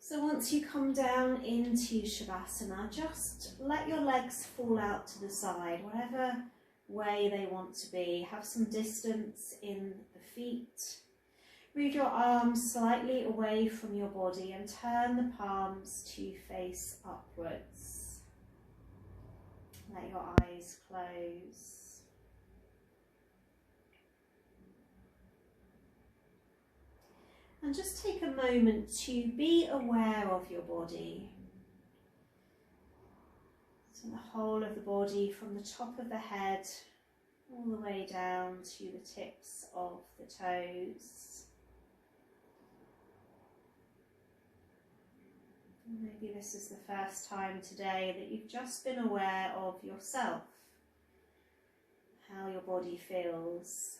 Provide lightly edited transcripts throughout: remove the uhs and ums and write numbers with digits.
So once you come down into Shavasana, just let your legs fall out to the side, whatever way they want to be. Have some distance in the feet. Move your arms slightly away from your body and turn the palms to face upwards. Let your eyes close. And just take a moment to be aware of your body. So the whole of the body, from the top of the head all the way down to the tips of the toes. Maybe this is the first time today that you've just been aware of yourself, how your body feels.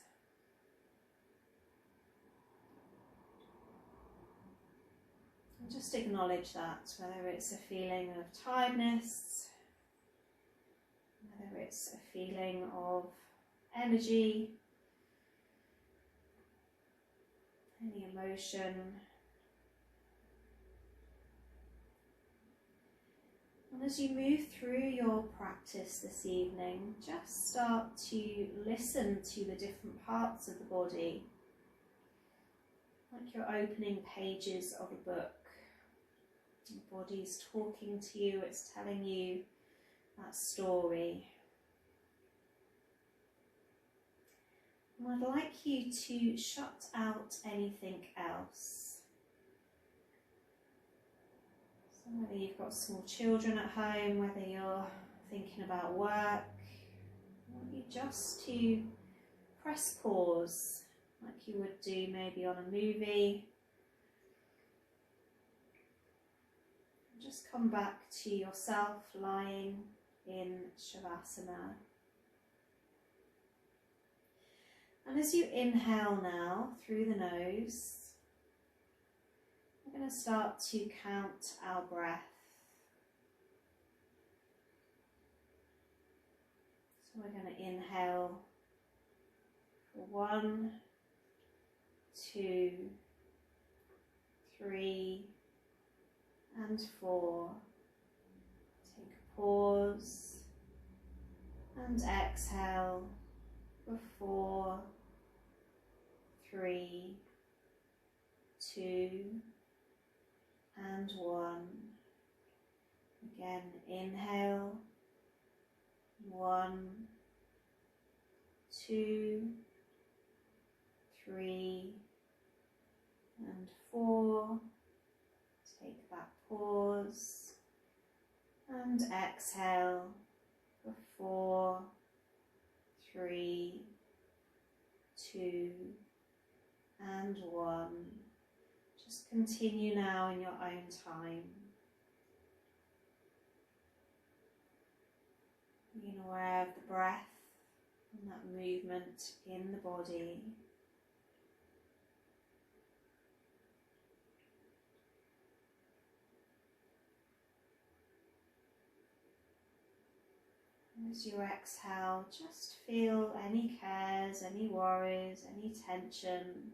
And just acknowledge that, whether it's a feeling of tiredness, whether it's a feeling of energy, any emotion. And as you move through your practice this evening, just start to listen to the different parts of the body, like you're opening pages of a book. Your body's talking to you, it's telling you that story. And I'd like you to shut out anything else. So whether you've got small children at home, whether you're thinking about work, I want you just to press pause, like you would do maybe on a movie. Just come back to yourself lying in Shavasana. And as you inhale now through the nose, we're going to start to count our breath. So we're going to inhale for 1, 2, 3, and 4. Take a pause and exhale for 4, 3, 2, and 1. Again, inhale, 1, 2, 3, and 4. Take that pause and exhale for 4, 3, 2, and 1. Just continue now in your own time. Being aware of the breath and that movement in the body. As you exhale, just feel any cares, any worries, any tension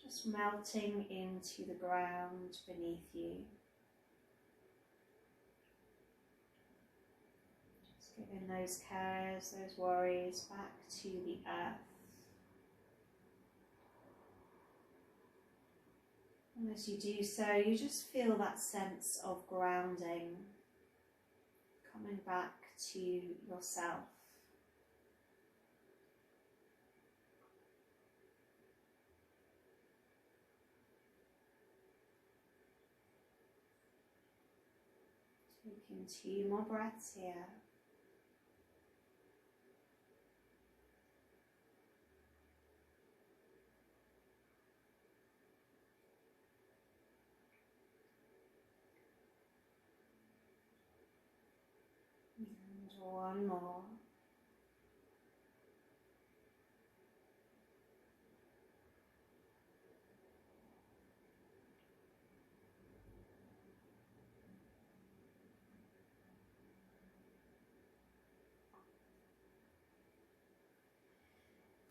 just melting into the ground beneath you. Just giving those cares, those worries back to the earth. And as you do so, you just feel that sense of grounding, coming back to yourself. Taking 2 more breaths here. And 1 more.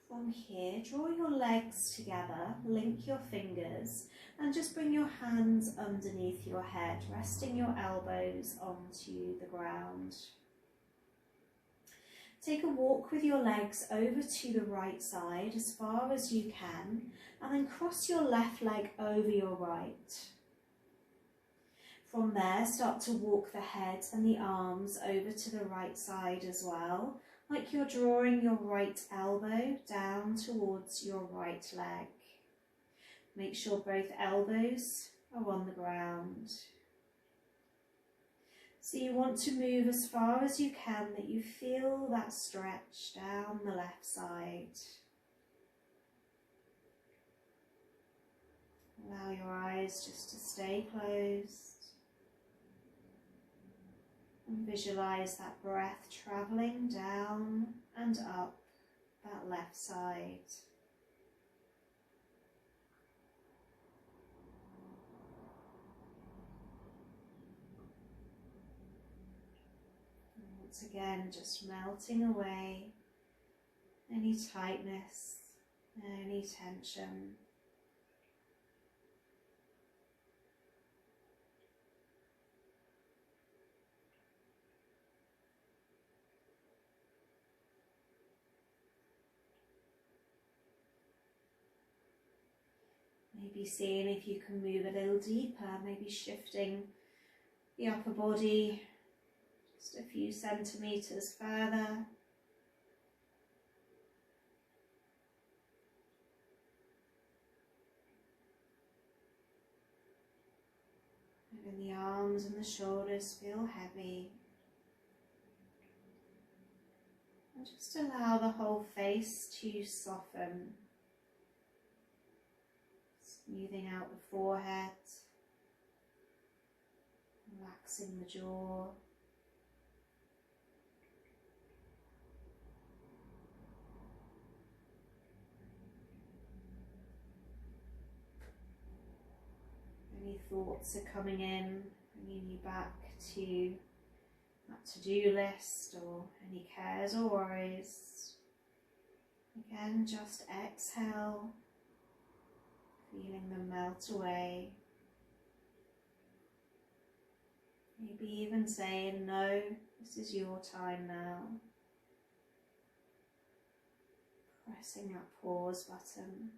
From here, draw your legs together, link your fingers, and just bring your hands underneath your head, resting your elbows onto the ground. Take a walk with your legs over to the right side as far as you can, and then cross your left leg over your right. From there, start to walk the head and the arms over to the right side as well, like you're drawing your right elbow down towards your right leg. Make sure both elbows are on the ground. So you want to move as far as you can that you feel that stretch down the left side. Allow your eyes just to stay closed. And visualize that breath traveling down and up that left side. Once again, just melting away any tightness, any tension. Maybe seeing if you can move a little deeper, maybe shifting the upper body just a few centimeters further. Even the arms and the shoulders feel heavy. And just allow the whole face to soften. Smoothing out the forehead, relaxing the jaw. Any thoughts are coming in, bringing you back to that to-do list or any cares or worries. Again, just exhale. Feeling them melt away. Maybe even saying, no, this is your time now. Pressing that pause button.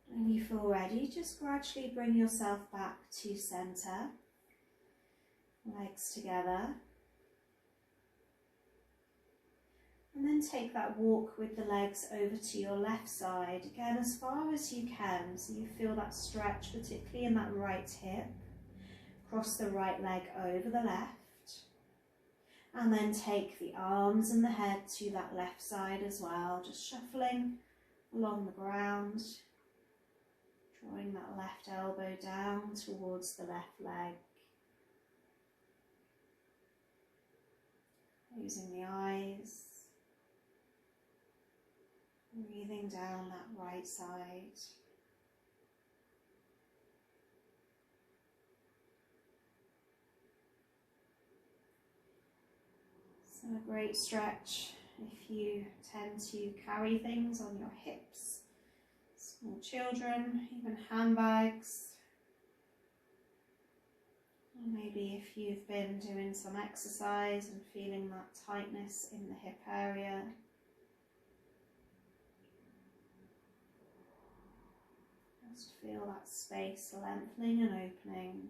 When you feel ready, just gradually bring yourself back to center. Legs together, and then take that walk with the legs over to your left side, again as far as you can, so you feel that stretch, particularly in that right hip. Cross the right leg over the left, and then take the arms and the head to that left side as well, just shuffling along the ground, drawing that left elbow down towards the left leg. Closing the eyes, breathing down that right side. So a great stretch if you tend to carry things on your hips, small children, even handbags. Maybe if you've been doing some exercise and feeling that tightness in the hip area. Just feel that space lengthening and opening.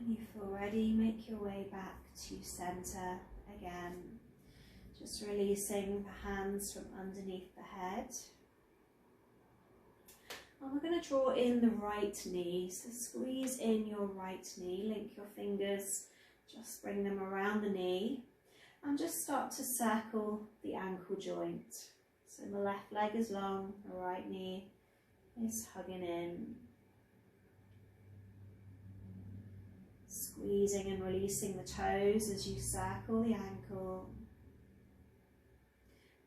When you feel ready, make your way back to center again. Just releasing the hands from underneath the head. And we're going to draw in the right knee. So squeeze in your right knee, link your fingers, just bring them around the knee. And just start to circle the ankle joint. So the left leg is long, the right knee is hugging in. Squeezing and releasing the toes as you circle the ankle.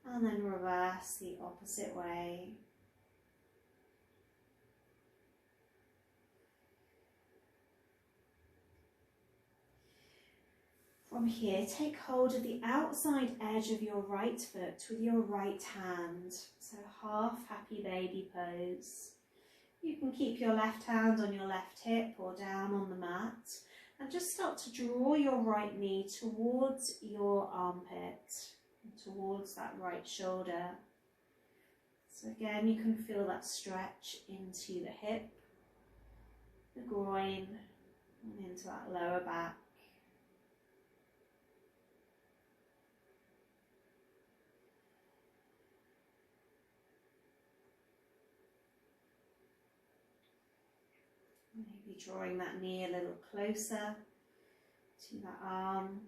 And then reverse the opposite way. From here, take hold of the outside edge of your right foot with your right hand. So half happy baby pose. You can keep your left hand on your left hip or down on the mat. And just start to draw your right knee towards your armpit, towards that right shoulder. So again, you can feel that stretch into the hip, the groin, and into that lower back. Maybe drawing that knee a little closer to that arm.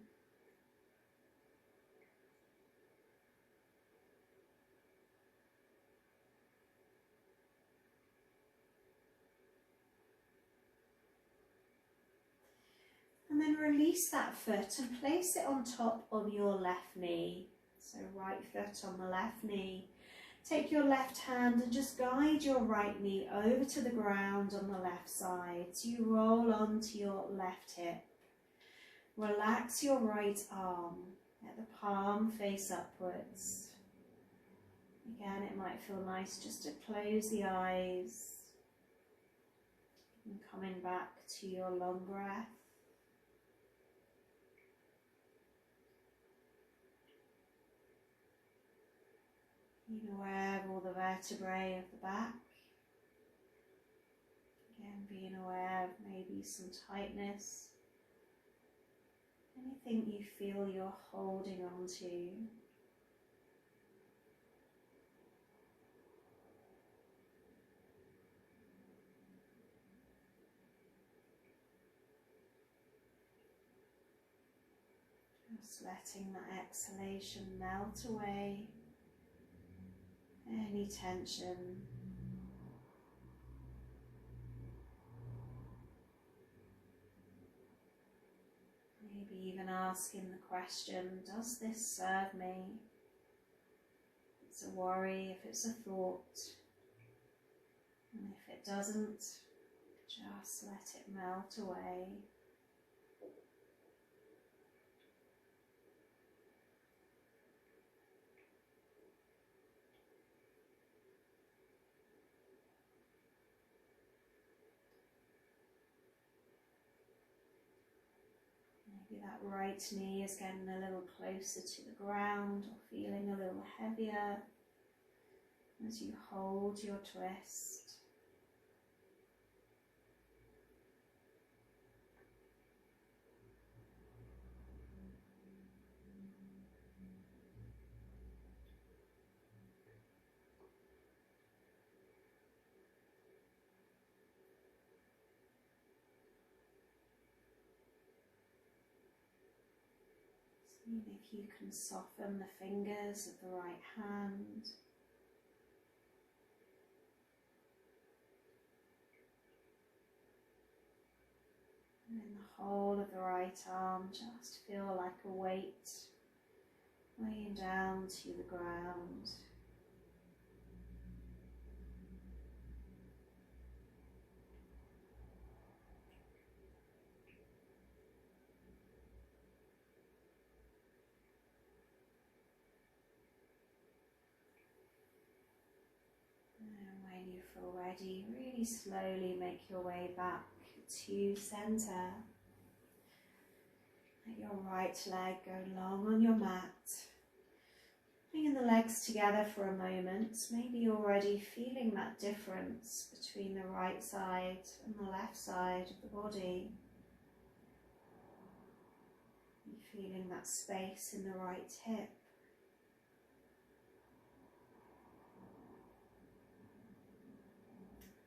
And then release that foot and place it on top of your left knee. So right foot on the left knee. Take your left hand and just guide your right knee over to the ground on the left side. So you roll onto your left hip. Relax your right arm. Let the palm face upwards. Again, it might feel nice just to close the eyes. And coming back to your long breath. Being aware of all the vertebrae of the back. Again, being aware of maybe some tightness. Anything you feel you're holding on to. Just letting that exhalation melt away. Any tension. Maybe even asking the question, does this serve me? If it's a worry, if it's a thought. And if it doesn't, just let it melt away. Maybe that right knee is getting a little closer to the ground or feeling a little heavier as you hold your twist. Seeing if you can soften the fingers of the right hand. And in the whole of the right arm, just feel like a weight weighing down to the ground. You feel ready, really slowly make your way back to center. Let your right leg go long on your mat. Bringing the legs together for a moment. Maybe you're already feeling that difference between the right side and the left side of the body. Feeling that space in the right hip.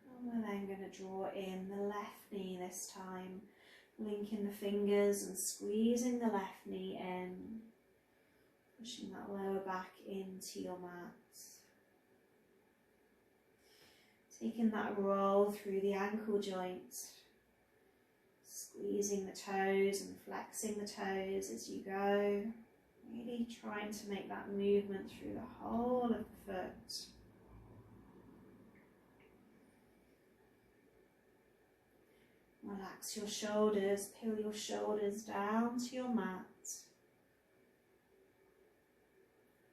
And we're then going to draw in the left knee this time, linking the fingers and squeezing the left knee in, pushing that lower back into your mat. Taking that roll through the ankle joint, squeezing the toes and flexing the toes as you go, really trying to make that movement through the whole of the foot. Relax your shoulders, peel your shoulders down to your mat,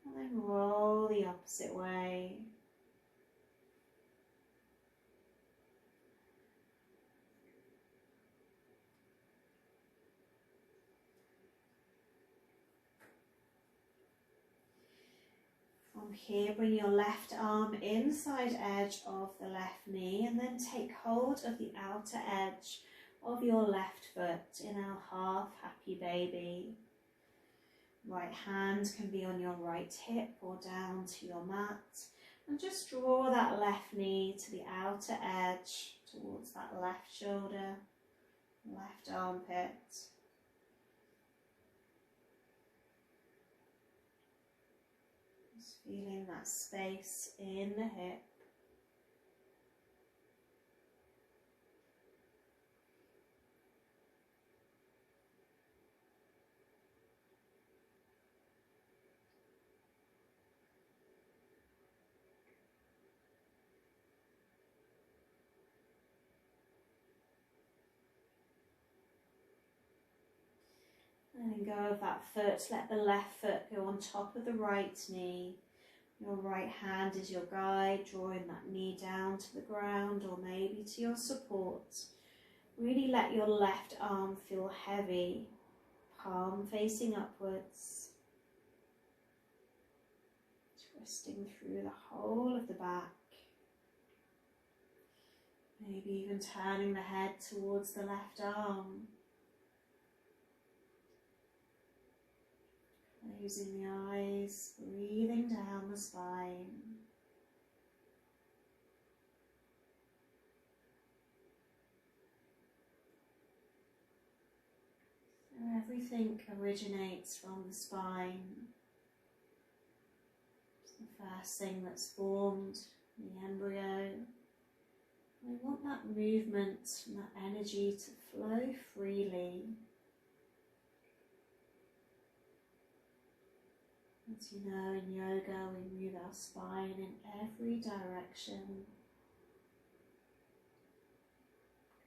and then roll the opposite way. From here, bring your left arm inside edge of the left knee and then take hold of the outer edge of your left foot in our half happy baby. Right hand can be on your right hip or down to your mat, and just draw that left knee to the outer edge towards that left shoulder, left armpit. Feeling that space in the hip. Letting go of that foot, let the left foot go on top of the right knee. Your right hand is your guide, drawing that knee down to the ground or maybe to your support. Really let your left arm feel heavy, palm facing upwards. Twisting through the whole of the back. Maybe even turning the head towards the left arm. Closing the eyes, breathing down the spine. So everything originates from the spine. It's the first thing that's formed, the embryo. We want that movement and that energy to flow freely. As you know, in yoga we move our spine in every direction,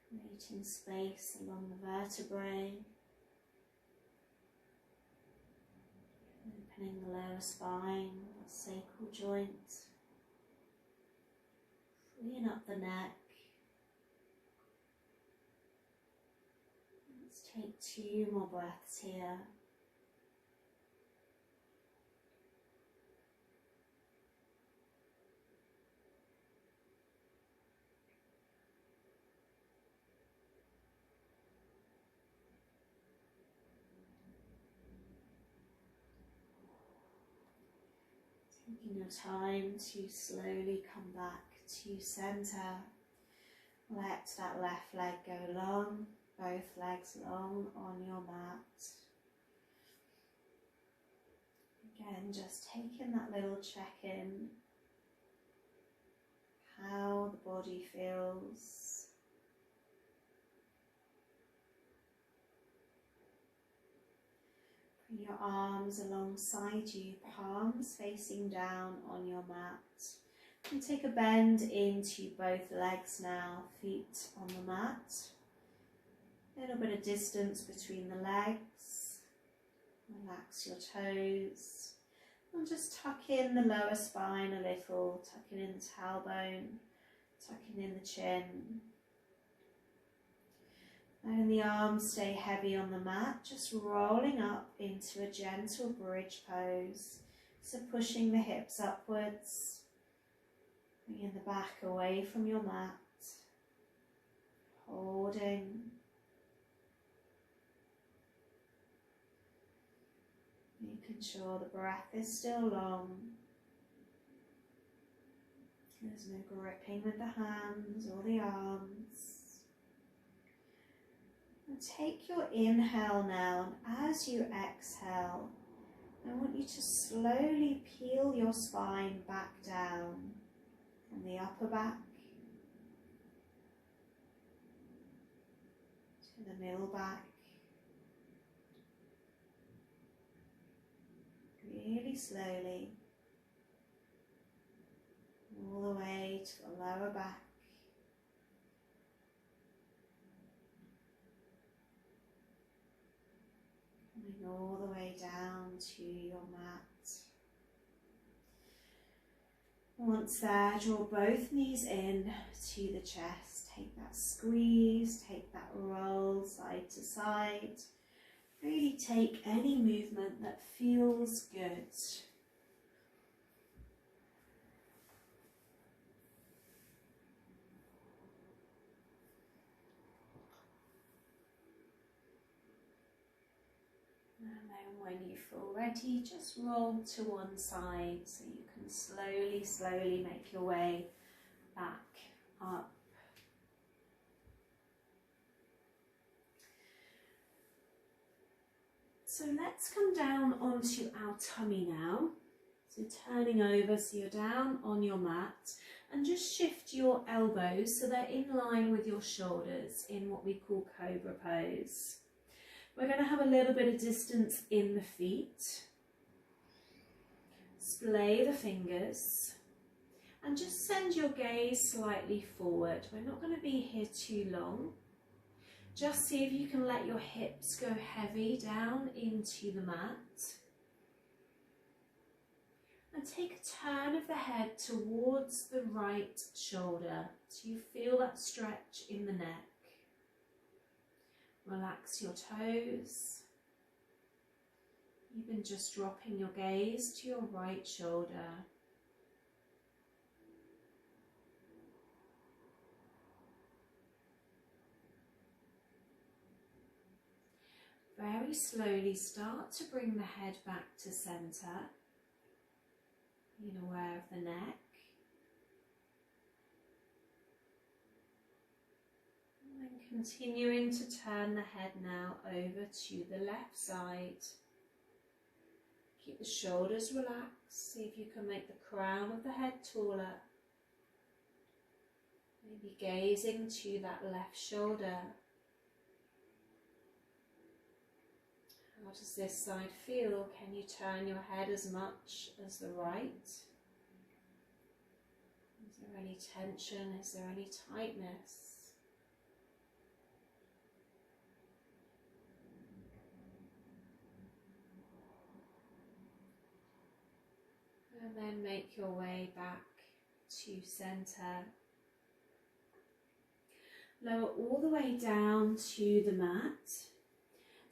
creating space along the vertebrae, opening the lower spine, the sacral joint, freeing up the neck. Let's take 2 more breaths here. Taking your time to slowly come back to centre. Let that left leg go long, both legs long on your mat. Again, just taking that little check-in, how the body feels. Bring your arms alongside you, palms facing down on your mat. And take a bend into both legs now, feet on the mat. A little bit of distance between the legs. Relax your toes. And just tuck in the lower spine a little, tucking in the tailbone, tucking in the chin. And the arms stay heavy on the mat, just rolling up into a gentle bridge pose. So pushing the hips upwards, bringing the back away from your mat, holding. Making sure the breath is still long. There's no gripping with the hands or the arms. And take your inhale now, and as you exhale, I want you to slowly peel your spine back down from the upper back to the middle back. Really slowly, all the way to the lower back. Coming all the way down to your mat. Once there, draw both knees in to the chest. Take that squeeze, take that roll side to side. Really take any movement that feels good. And then when you feel ready, just roll to one side so you can slowly make your way back up. So let's come down onto our tummy now. So turning over so you're down on your mat, and just shift your elbows so they're in line with your shoulders in what we call cobra pose. We're going to have a little bit of distance in the feet. Splay the fingers and just send your gaze slightly forward. We're not going to be here too long. Just see if you can let your hips go heavy down into the mat. And take a turn of the head towards the right shoulder so you feel that stretch in the neck. Relax your toes. Even just dropping your gaze to your right shoulder. Very slowly start to bring the head back to centre. Being aware of the neck. And then continuing to turn the head now over to the left side. Keep the shoulders relaxed. See if you can make the crown of the head taller. Maybe gazing to that left shoulder. How does this side feel? Can you turn your head as much as the right? Is there any tension? Is there any tightness? And then make your way back to centre. Lower all the way down to the mat.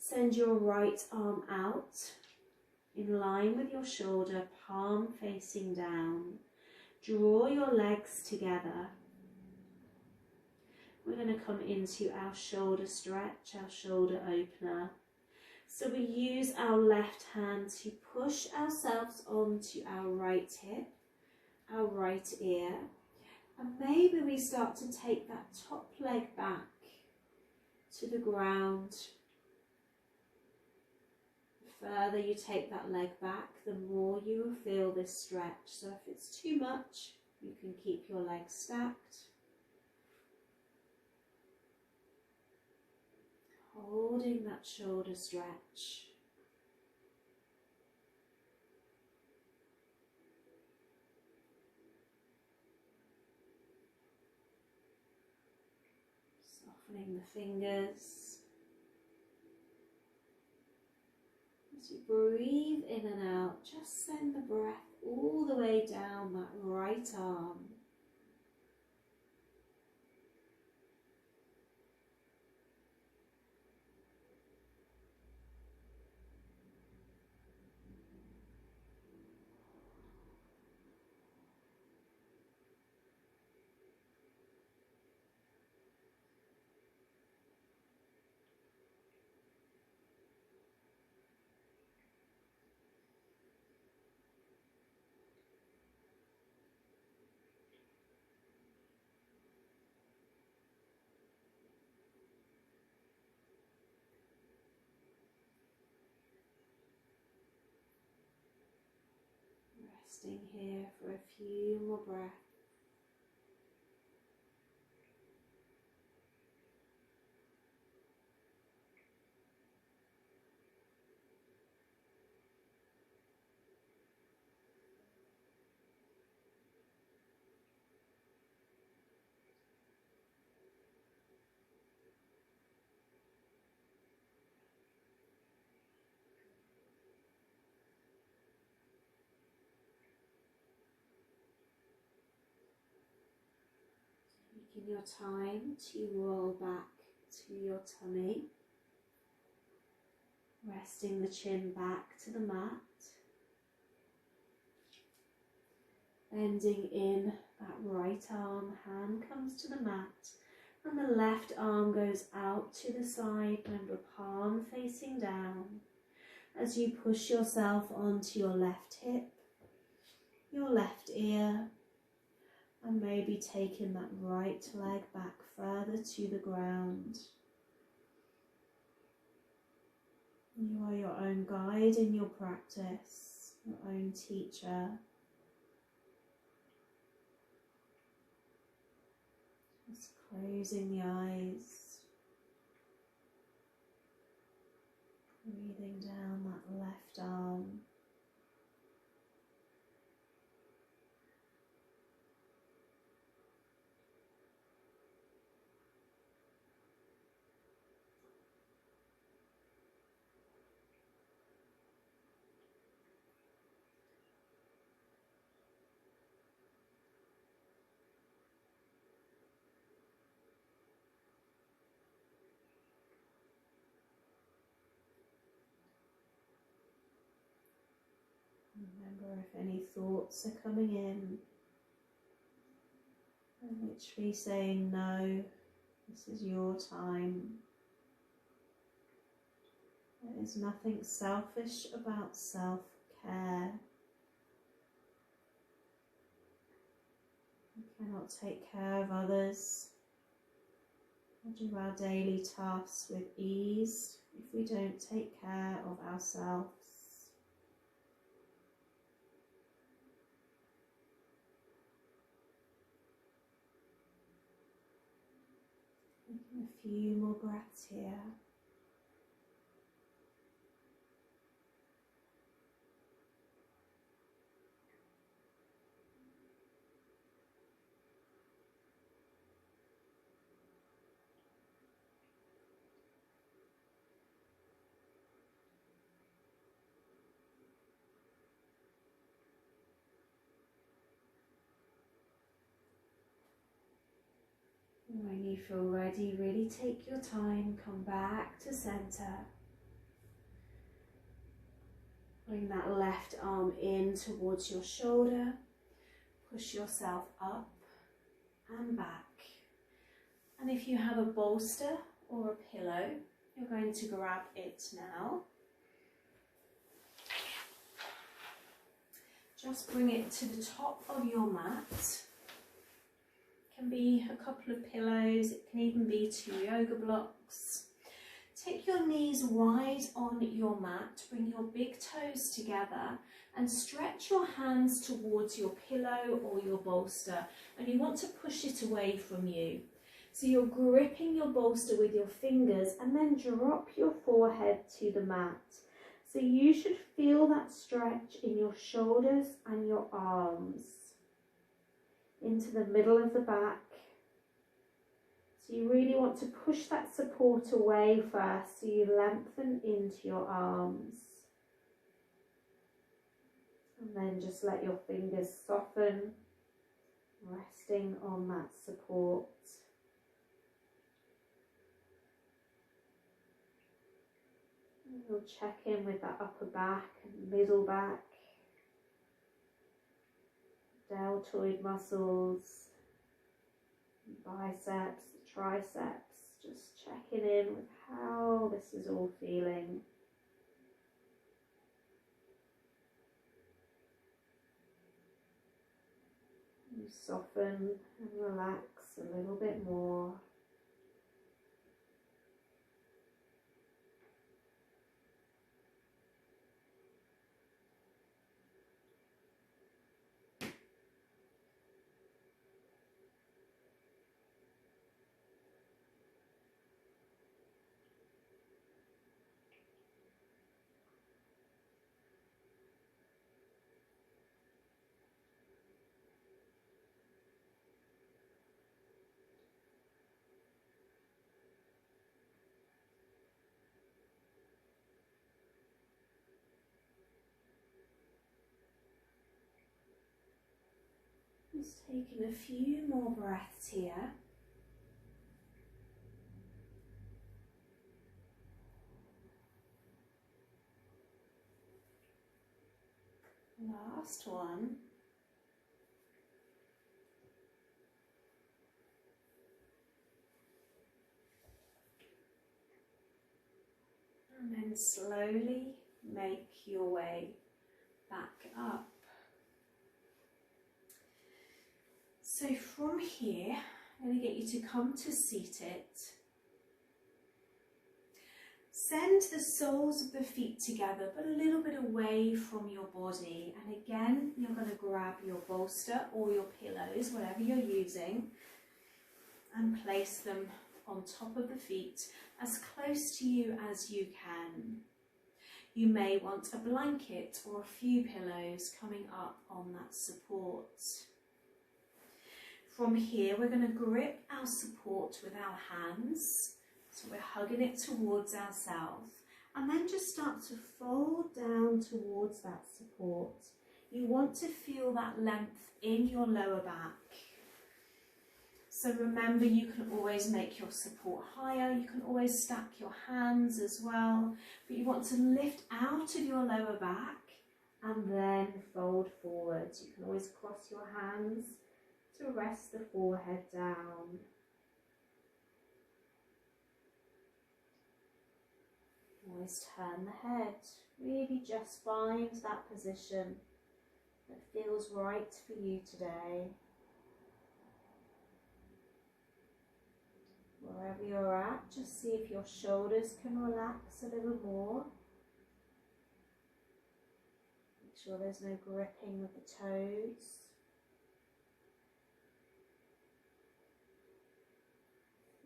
Send your right arm out in line with your shoulder, palm facing down. Draw your legs together. We're going to come into our shoulder stretch, our shoulder opener. So we use our left hand to push ourselves onto our right hip, our right ear, and maybe we start to take that top leg back to the ground. The further you take that leg back, the more you will feel this stretch. So if it's too much, you can keep your legs stacked. Holding that shoulder stretch. Softening the fingers. As you breathe in and out, just send the breath all the way down that right arm. Resting here for a few more breaths. Taking your time to roll back to your tummy, resting the chin back to the mat, bending in that right arm, hand comes to the mat, and the left arm goes out to the side, remember palm facing down, as you push yourself onto your left hip, your left ear, and maybe taking that right leg back further to the ground. You are your own guide in your practice, your own teacher. Just closing the eyes, breathing down that left arm. Remember, if any thoughts are coming in, and literally saying no, this is your time. There is nothing selfish about self-care. We cannot take care of others or do our daily tasks with ease if we don't take care of ourselves. Taking a few more breaths here. When you feel ready, really take your time, come back to center. Bring that left arm in towards your shoulder, push yourself up and back. And if you have a bolster or a pillow, you're going to grab it now. Just bring it to the top of your mat. Can be a couple of pillows, it can even be 2 yoga blocks. Take your knees wide on your mat, bring your big toes together and stretch your hands towards your pillow or your bolster, and you want to push it away from you. So you're gripping your bolster with your fingers and then drop your forehead to the mat. So you should feel that stretch in your shoulders and your arms. Into the middle of the back. So you really want to push that support away first, so you lengthen into your arms. And then just let your fingers soften, resting on that support. And we'll check in with that upper back and middle back. Deltoid muscles, biceps, triceps, just checking in with how this is all feeling. You soften and relax a little bit more. Just taking a few more breaths here. Last one. And then slowly make your way back up. So from here, I'm going to get you to come to seated. Send the soles of the feet together, but a little bit away from your body. And again, you're going to grab your bolster or your pillows, whatever you're using, and place them on top of the feet as close to you as you can. You may want a blanket or a few pillows coming up on that support. From here, we're going to grip our support with our hands. So we're hugging it towards ourselves, and then just start to fold down towards that support. You want to feel that length in your lower back. So remember, you can always make your support higher. You can always stack your hands as well, but you want to lift out of your lower back and then fold forwards. You can always cross your hands to rest the forehead down. Always turn the head. Really just find that position that feels right for you today. Wherever you're at, just see if your shoulders can relax a little more. Make sure there's no gripping with the toes.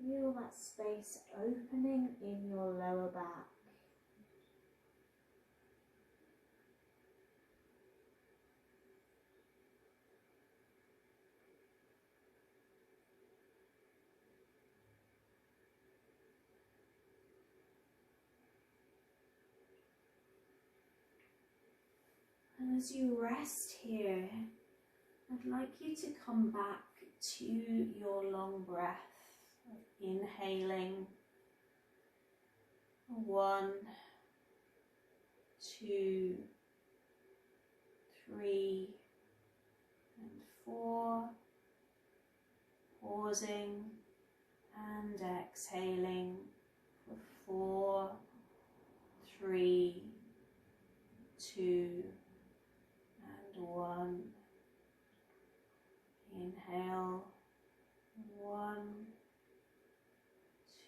Feel that space opening in your lower back. And as you rest here, I'd like you to come back to your long breath of inhaling. 1, 2, 3, and 4. Pausing and exhaling for 4, 3, 2, and 1. Inhale, 1,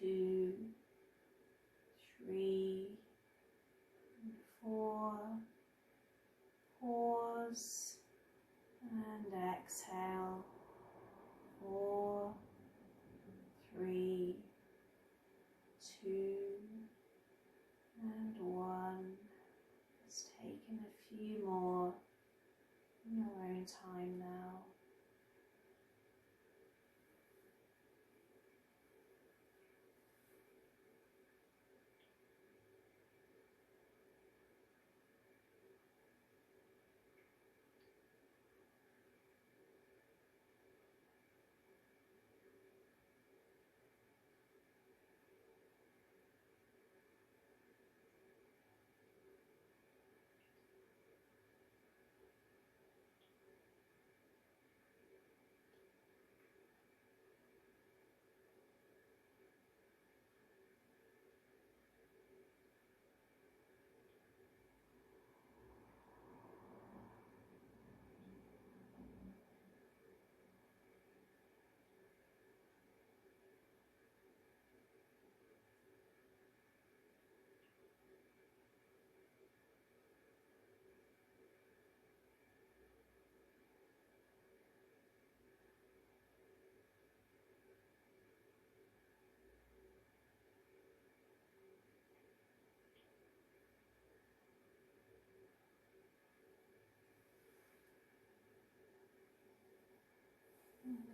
2, 3, and 4. Pause and exhale, 4, 3, 2, and 1. Just taking a few more in your own time now.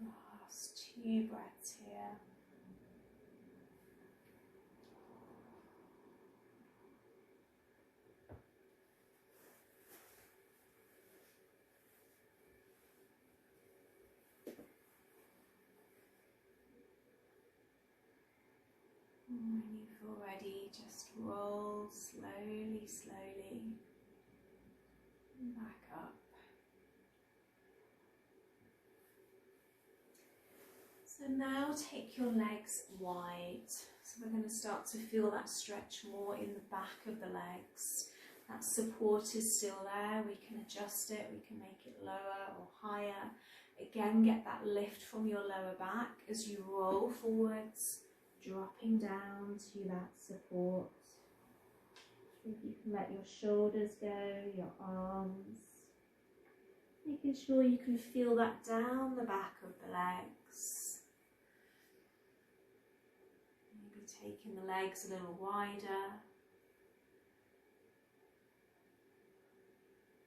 Last 2 breaths here. When you feel ready, just roll slowly, slowly back up. So now take your legs wide. So we're going to start to feel that stretch more in the back of the legs. That support is still there. We can adjust it, we can make it lower or higher. Again, get that lift from your lower back as you roll forwards, dropping down to that support. If you can let your shoulders go, your arms. Making sure you can feel that down the back of the legs. Maybe taking the legs a little wider.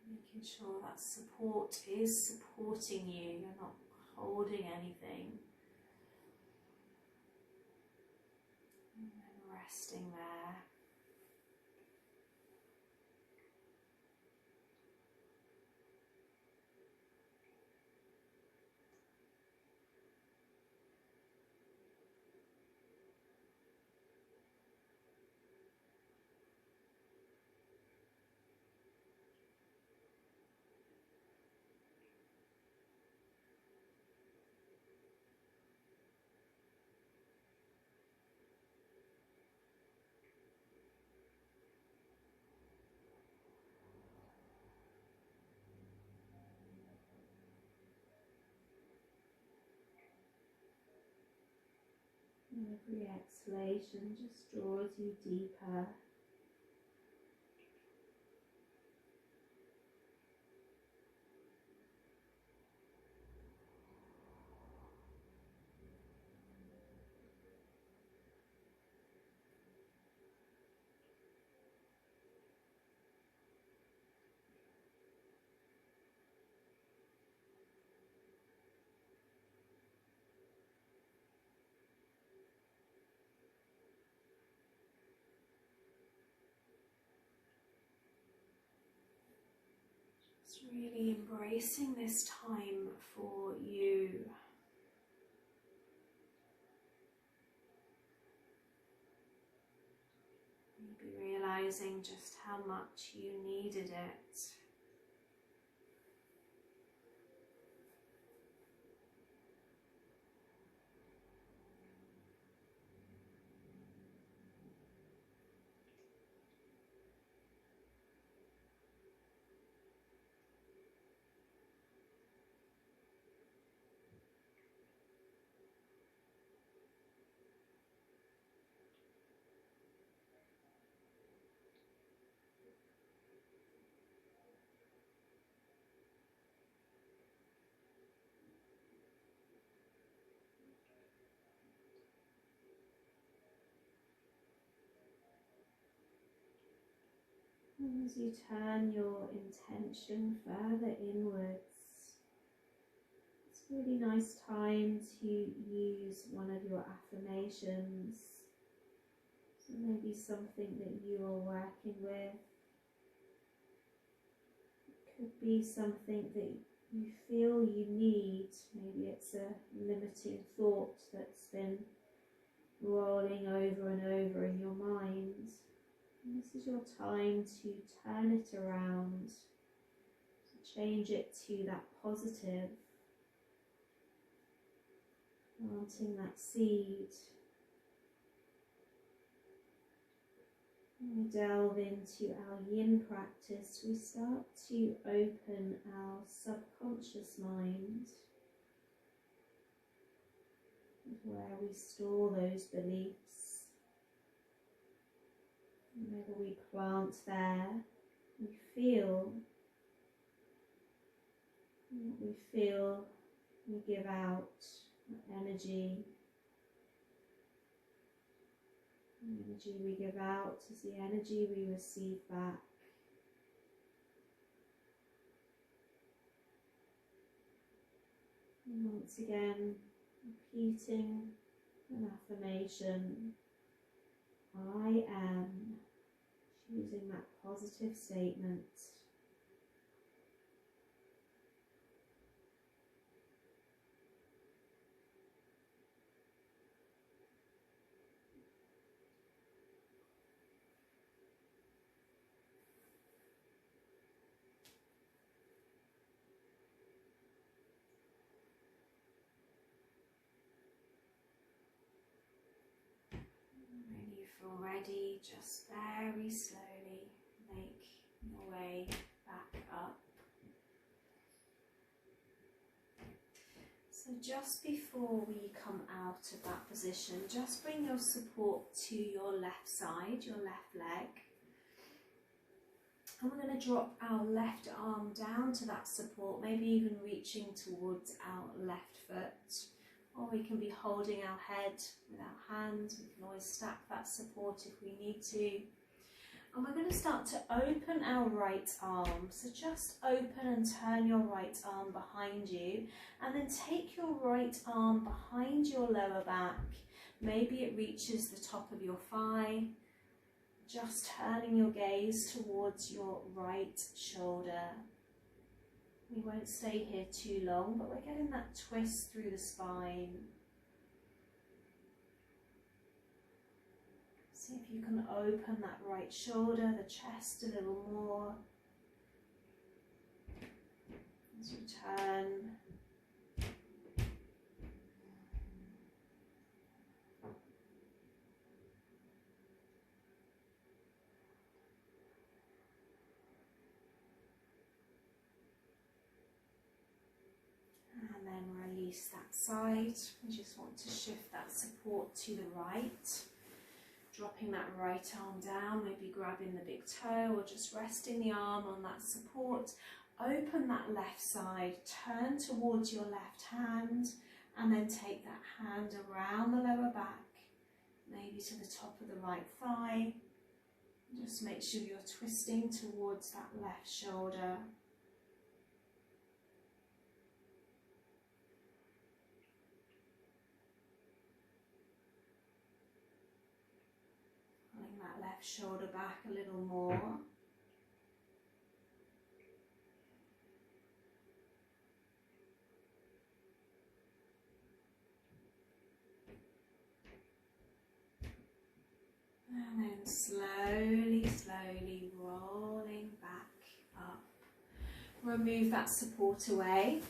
Making sure that support is supporting you. You're not holding anything. And then resting there. Every exhalation just draws you deeper. Just really embracing this time for you. Maybe realizing just how much you needed it. And as you turn your intention further inwards, it's a really nice time to use one of your affirmations. So maybe something that you are working with. It could be something that you feel you need. Maybe it's a limiting thought that's been rolling over and over in your mind. And this is your time to turn it around, to change it to that positive, planting that seed. When we delve into our yin practice, we start to open our subconscious mind, where we store those beliefs. Whenever we plant there, we feel what we feel, we give out energy. The energy we give out is the energy we receive back. And once again, repeating an affirmation, I am, choosing that positive statement. feel ready, just very slowly make your way back up. So just before we come out of that position, just bring your support to your left side, your left leg. And we're going to drop our left arm down to that support, maybe even reaching towards our left foot. Or we can be holding our head with our hands. We can always stack that support if we need to. And we're going to start to open our right arm. So just open and turn your right arm behind you. And then take your right arm behind your lower back. Maybe it reaches the top of your thigh. Just turning your gaze towards your right shoulder. We won't stay here too long, but we're getting that twist through the spine. See if you can open that right shoulder, the chest a little more. As you turn. And then release that side. We just want to shift that support to the right. Dropping that right arm down, maybe grabbing the big toe or just resting the arm on that support. Open that left side, turn towards your left hand and then take that hand around the lower back, maybe to the top of the right thigh. Just make sure you're twisting towards that left shoulder. Pulling that left shoulder back a little more. And then slowly, slowly rolling back up. Remove that support away.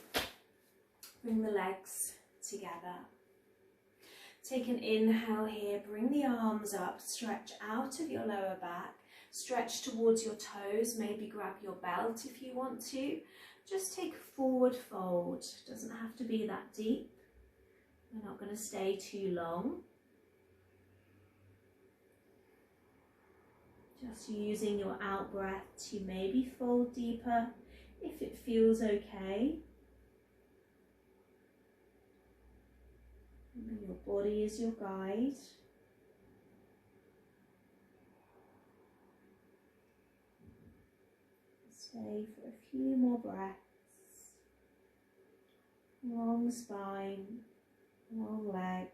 Bring the legs together. Take an inhale here. Bring the arms up. Stretch out of your lower back. Stretch towards your toes. Maybe grab your belt if you want to. Just take a forward fold. Doesn't have to be that deep. We're not going to stay too long. Just using your out breath to maybe fold deeper if it feels okay. And your body is your guide. Stay for a few more breaths. Long spine, long legs.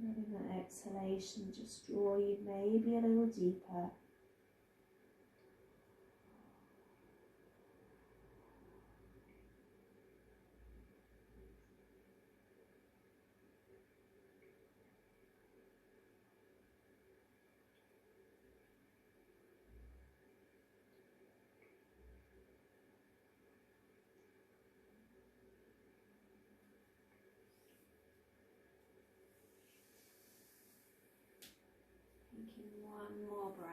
Letting that exhalation just draw you maybe a little deeper. Taking one more breath.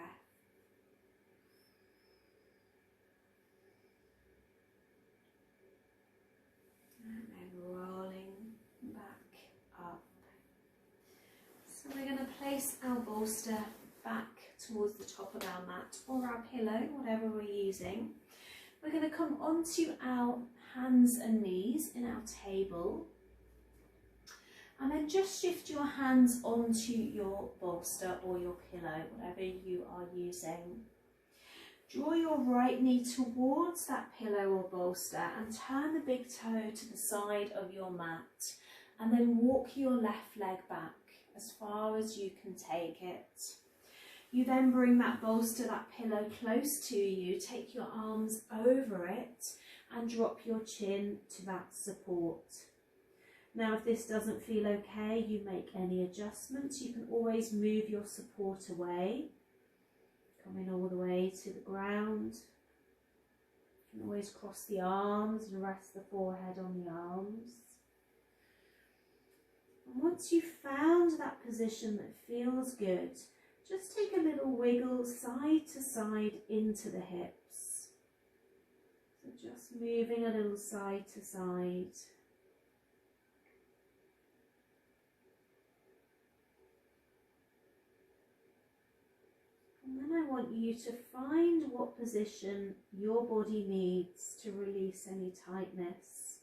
And then rolling back up. So we're going to place our bolster back towards the top of our mat or our pillow, whatever we're using. We're going to come onto our hands and knees in our table. And then just shift your hands onto your bolster or your pillow, whatever you are using. Draw your right knee towards that pillow or bolster and turn the big toe to the side of your mat. And then walk your left leg back as far as you can take it. You then bring that bolster, that pillow close to you, take your arms over it and drop your chin to that support. Now, if this doesn't feel okay, you make any adjustments. You can always move your support away, coming all the way to the ground. You can always cross the arms and rest the forehead on the arms. And once you've found that position that feels good, just take a little wiggle side to side into the hips. So just moving a little side to side. And then I want you to find what position your body needs to release any tightness.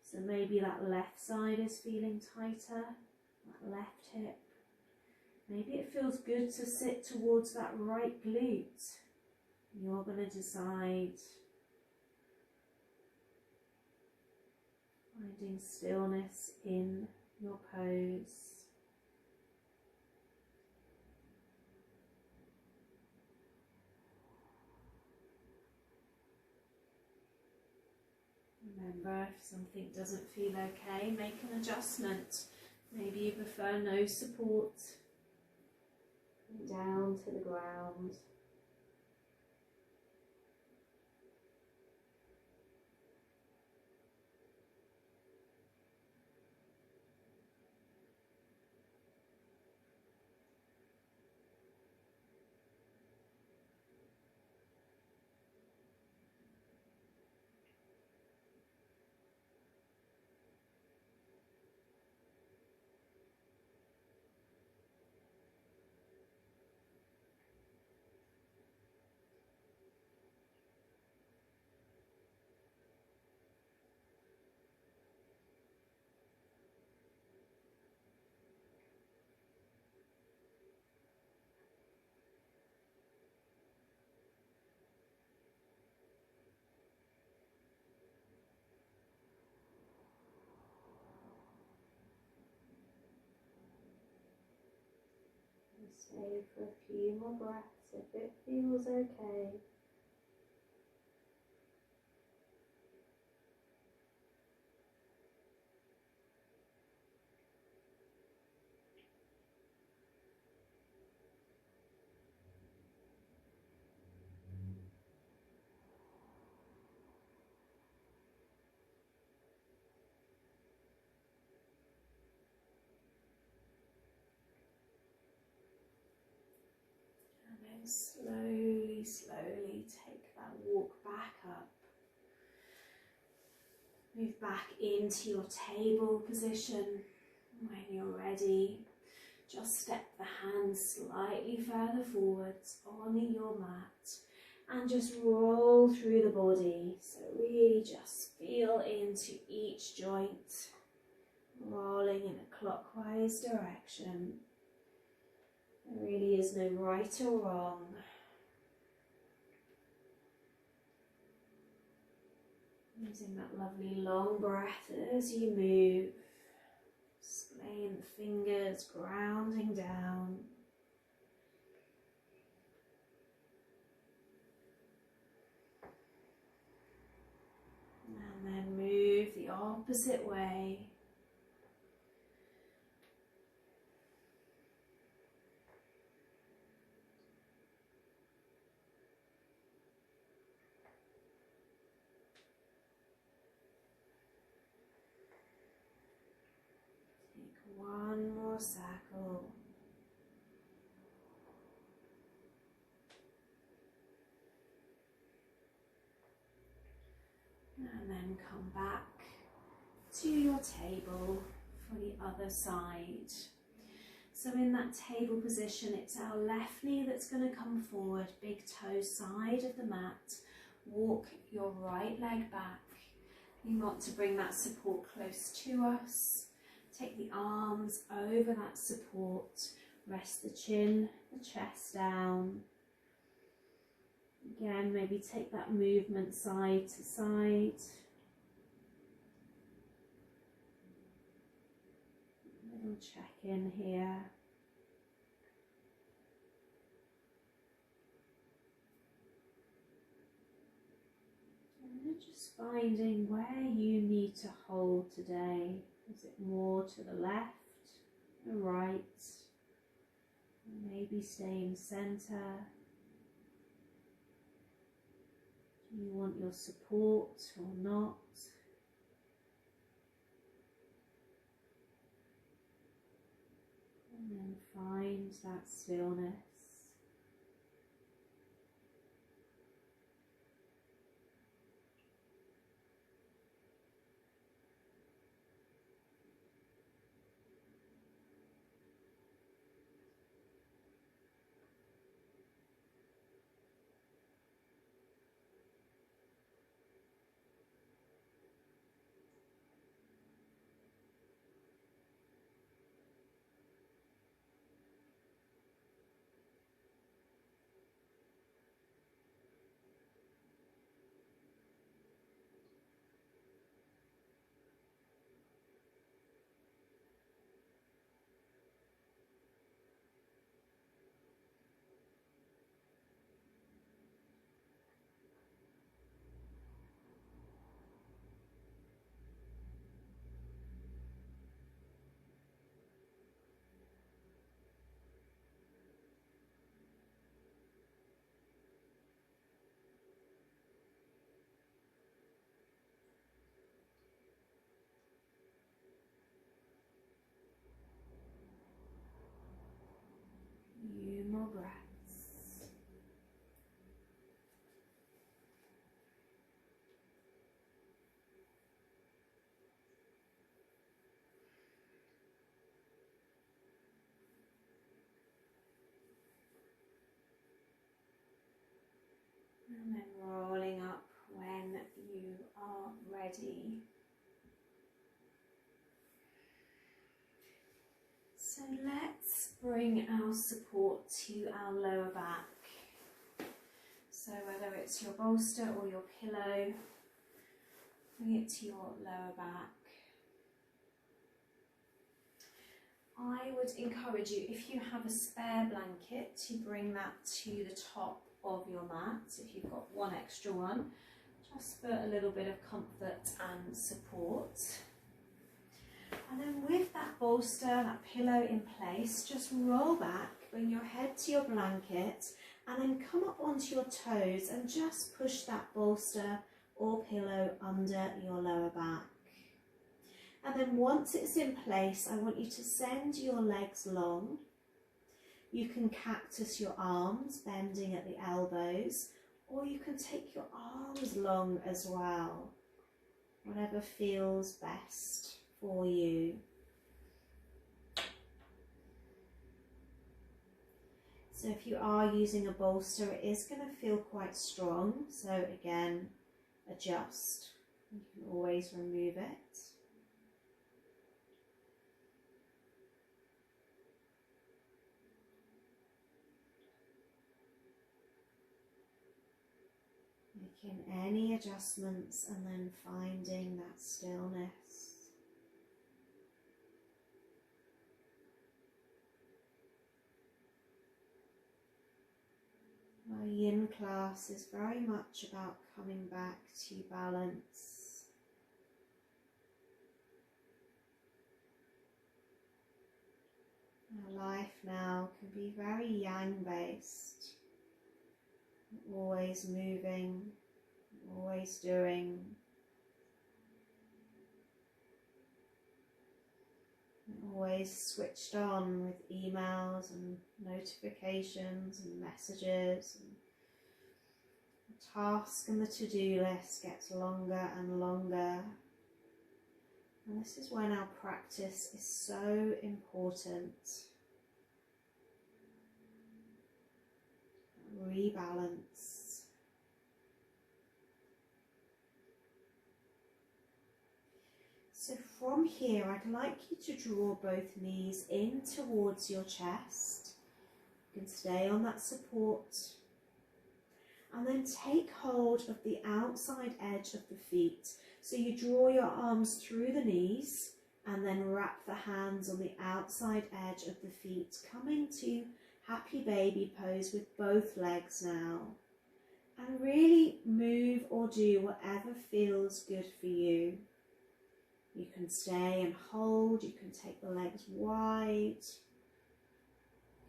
So maybe that left side is feeling tighter, that left hip. Maybe it feels good to sit towards that right glute. You're going to decide. Finding stillness in your pose. Remember, if something doesn't feel okay, make an adjustment. Maybe you prefer no support. Down to the ground. Stay for a few more breaths if it feels okay. And then slowly, slowly take that walk back up. Move back into your table position. When you're ready, just step the hands slightly further forwards on your mat and just roll through the body. So really just feel into each joint, rolling in a clockwise direction. There really is no right or wrong. Using that lovely long breath as you move, displaying the fingers, grounding down. And then move the opposite way. One more circle. And then come back to your table for the other side. So in that table position, it's our left knee that's going to come forward, big toe side of the mat. Walk your right leg back. You want to bring that support close to us. Take the arms over that support. Rest the chin, the chest down. Again, maybe take that movement side to side. Little check-in here. And just finding where you need to hold today. Is it more to the left, the right? Maybe staying center. You want your support or not. And then find that stillness. Few more breaths. And then rolling up when you are ready. So let's bring our support to our lower back. So whether it's your bolster or your pillow, bring it to your lower back. I would encourage you, if you have a spare blanket, to bring that to the top of your mat. If you've got one extra one, just for a little bit of comfort and support. And then with that bolster, that pillow in place, just roll back, bring your head to your blanket, and then come up onto your toes and just push that bolster or pillow under your lower back. And then once it's in place, I want you to send your legs long. You can cactus your arms, bending at the elbows, or you can take your arms long as well, whatever feels best for you. So if you are using a bolster, it is going to feel quite strong. So again, adjust. You can always remove it. Making any adjustments and then finding that stillness. Our Yin class is very much about coming back to balance. Our life now can be very Yang based, always moving, always doing. Always switched on with emails and notifications and messages. And the task and the to-do list gets longer and longer. And this is when our practice is so important. Rebalance. So from here, I'd like you to draw both knees in towards your chest. You can stay on that support. And then take hold of the outside edge of the feet. So you draw your arms through the knees and then wrap the hands on the outside edge of the feet. Come into happy baby pose with both legs now. And really move or do whatever feels good for you. You can stay and hold, you can take the legs wide,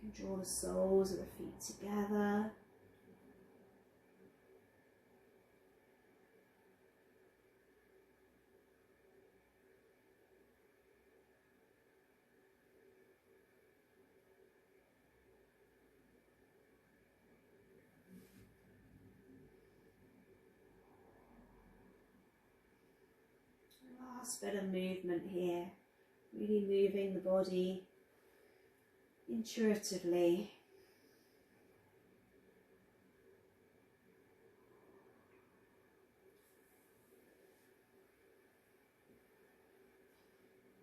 you can draw the soles of the feet together. last bit of movement here, really moving the body intuitively.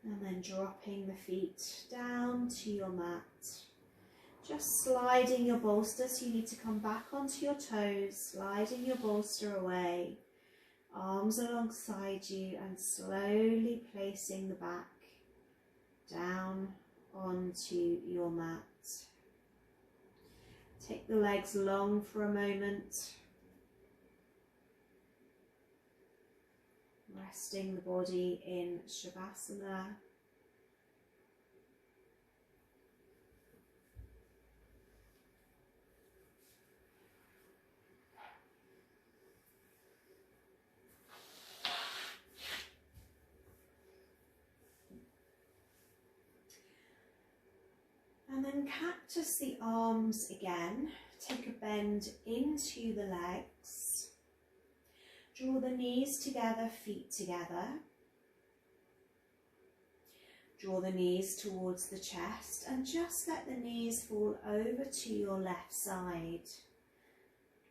And then dropping the feet down to your mat. Just sliding your bolster, so you need to come back onto your toes, sliding your bolster away, arms alongside you, and slowly placing the back down onto your mat. Take the legs long for a moment, resting the body in Shavasana. And then cactus the arms again. Take a bend into the legs. Draw the knees together, feet together. Draw the knees towards the chest and just let the knees fall over to your left side.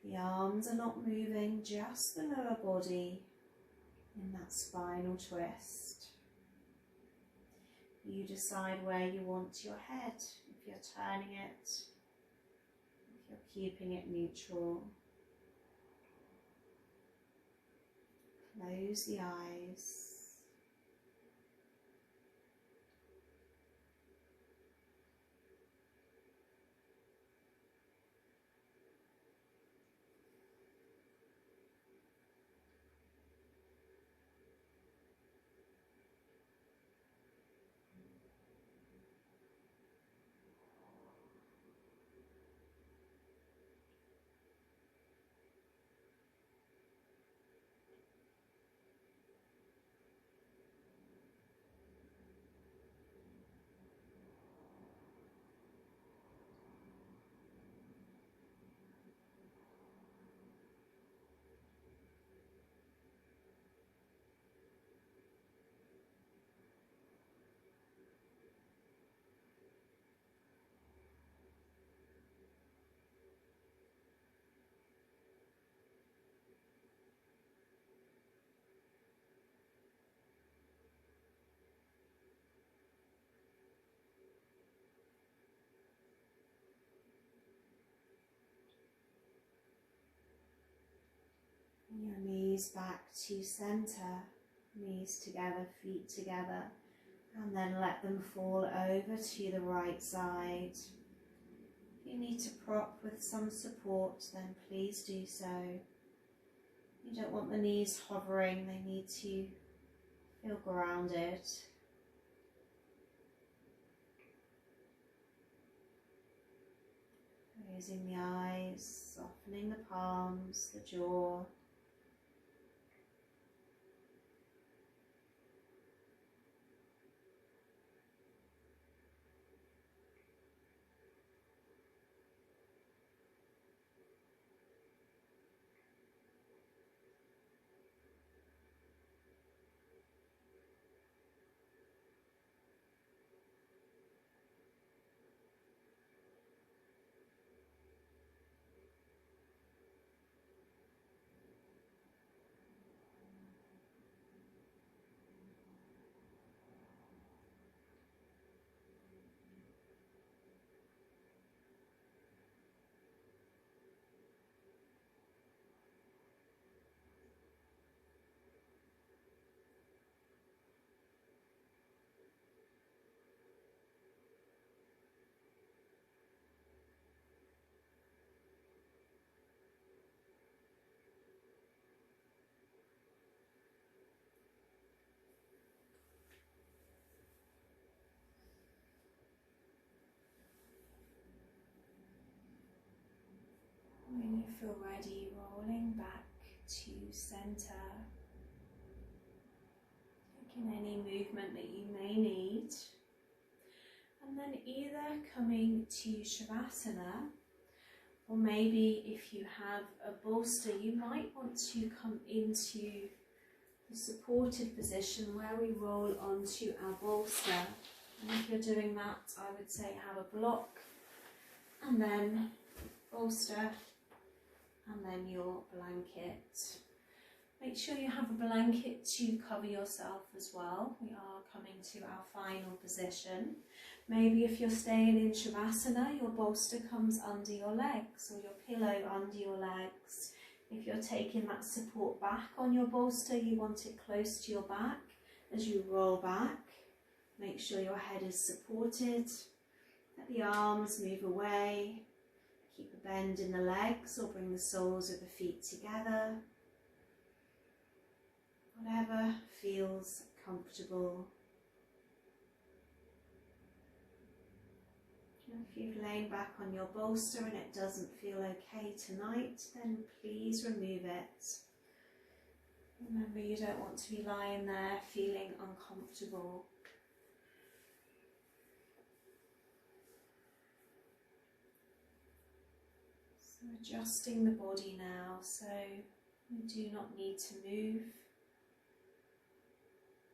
The arms are not moving, just the lower body in that spinal twist. You decide where you want your head, if you're turning it, if you're keeping it neutral. Close the eyes. Your knees back to center, knees together, feet together, and then let them fall over to the right side. If you need to prop with some support, then please do so. You don't want the knees hovering, they need to feel grounded. Closing the eyes, softening the palms, the jaw. When you feel ready, rolling back to center. Taking any movement that you may need. And then either coming to Shavasana, or maybe if you have a bolster, you might want to come into the supported position where we roll onto our bolster. And if you're doing that, I would say have a block and then bolster and then your blanket. Make sure you have a blanket to cover yourself as well. We are coming to our final position. Maybe if you're staying in Shavasana, your bolster comes under your legs or your pillow under your legs. If you're taking that support back on your bolster, you want it close to your back as you roll back. Make sure your head is supported. Let the arms move away. Keep a bend in the legs or bring the soles of the feet together. Whatever feels comfortable. If you've lain back on your bolster and it doesn't feel okay tonight, then please remove it. Remember, you don't want to be lying there feeling uncomfortable. So adjusting the body now, so you do not need to move.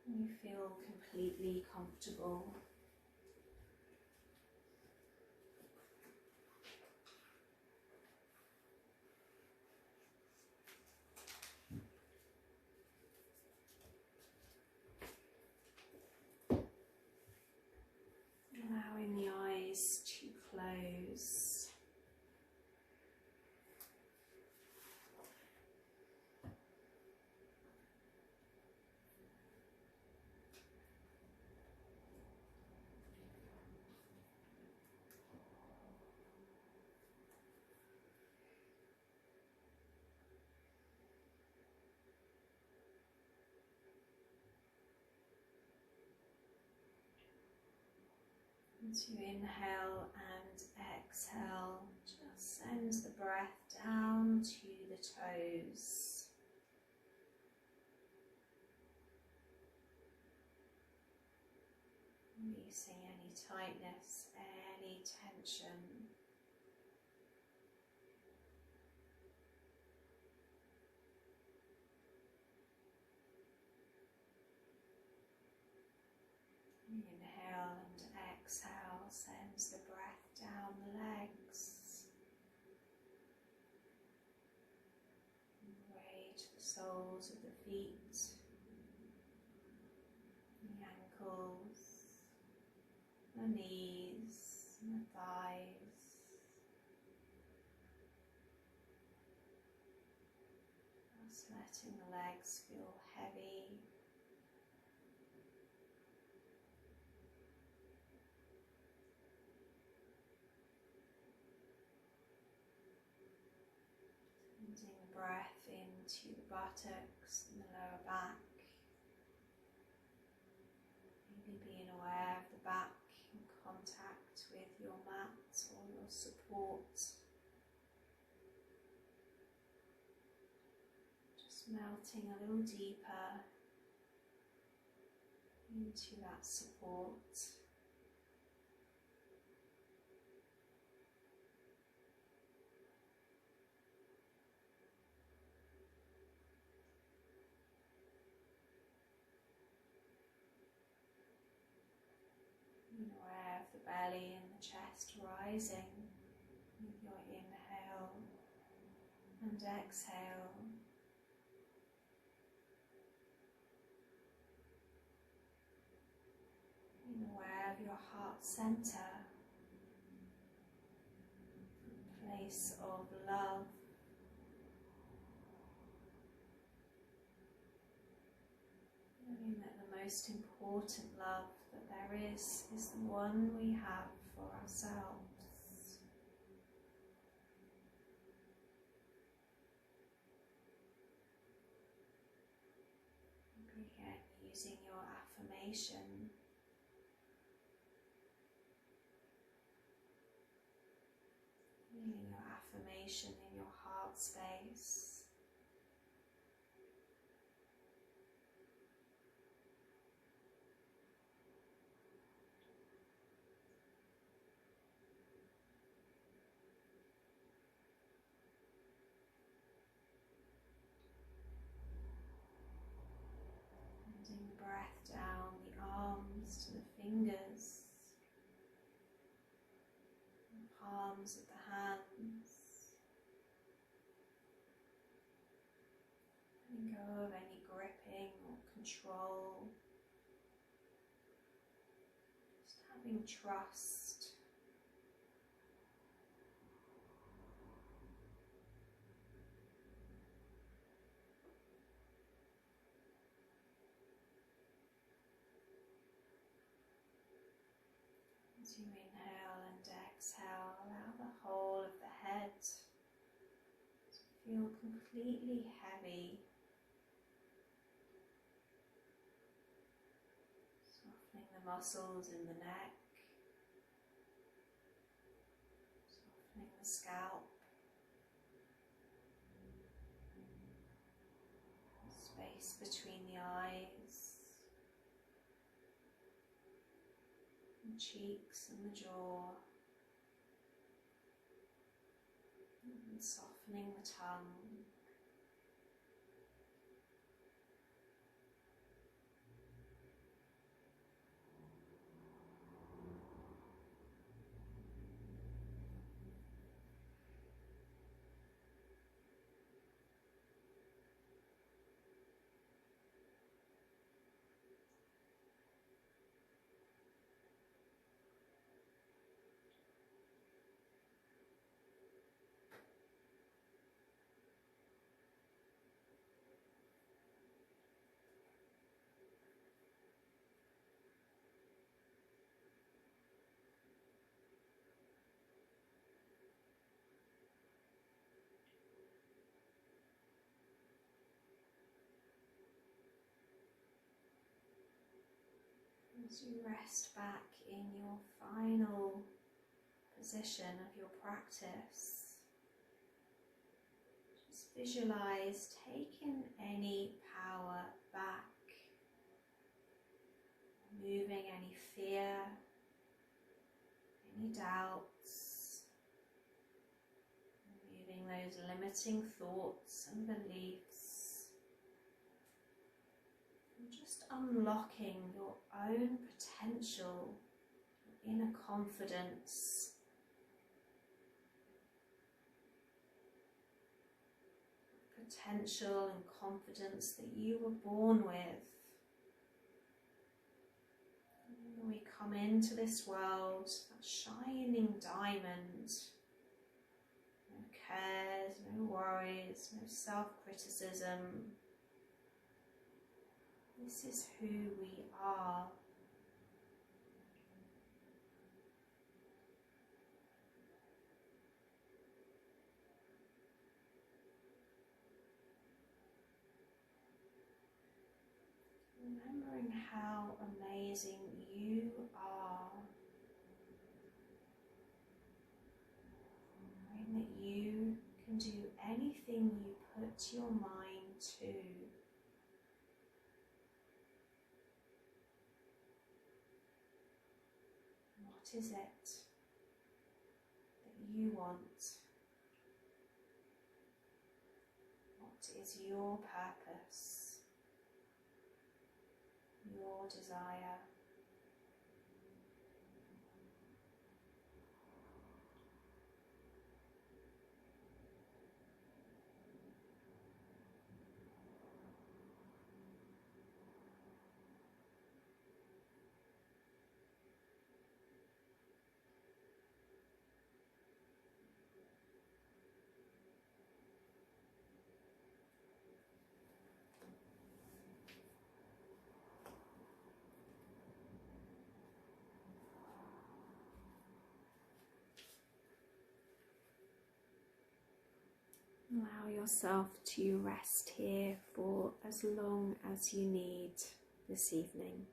You feel completely comfortable. Allowing the eyes to close. As you inhale and exhale, just send the breath down to the toes. Releasing any tightness, any tension. Inhale and exhale sends the breath down the legs, way to the soles of the feet, the ankles, the knees, and the thighs. Just letting the legs feel heavy. Sending the breath into the buttocks and the lower back. Maybe being aware of the back in contact with your mat or your support. Just melting a little deeper into that support. Being aware of the belly and the chest rising with your inhale and exhale. Being aware of your heart center, a place of love. Knowing that the most important love that there is the one we have for ourselves. Again, using your affirmation. Feeling your affirmation in your heart space. control, just having trust. As you inhale and exhale, allow the whole of the head to feel completely heavy, softening the muscles in the neck, softening the scalp, space between the eyes, the cheeks and the jaw, and softening the tongue. As you rest back in your final position of your practice, just visualize taking any power back, removing any fear, any doubts, removing those limiting thoughts and beliefs, and just unlocking your own potential, your inner confidence, potential and confidence that you were born with. When we come into this world, that shining diamond, no cares, no worries, no self-criticism. This is who we are. Remembering how amazing you are, knowing that you can do anything you put your mind to. What is it that you want? What is your purpose? Your desire? Allow yourself to rest here for as long as you need this evening.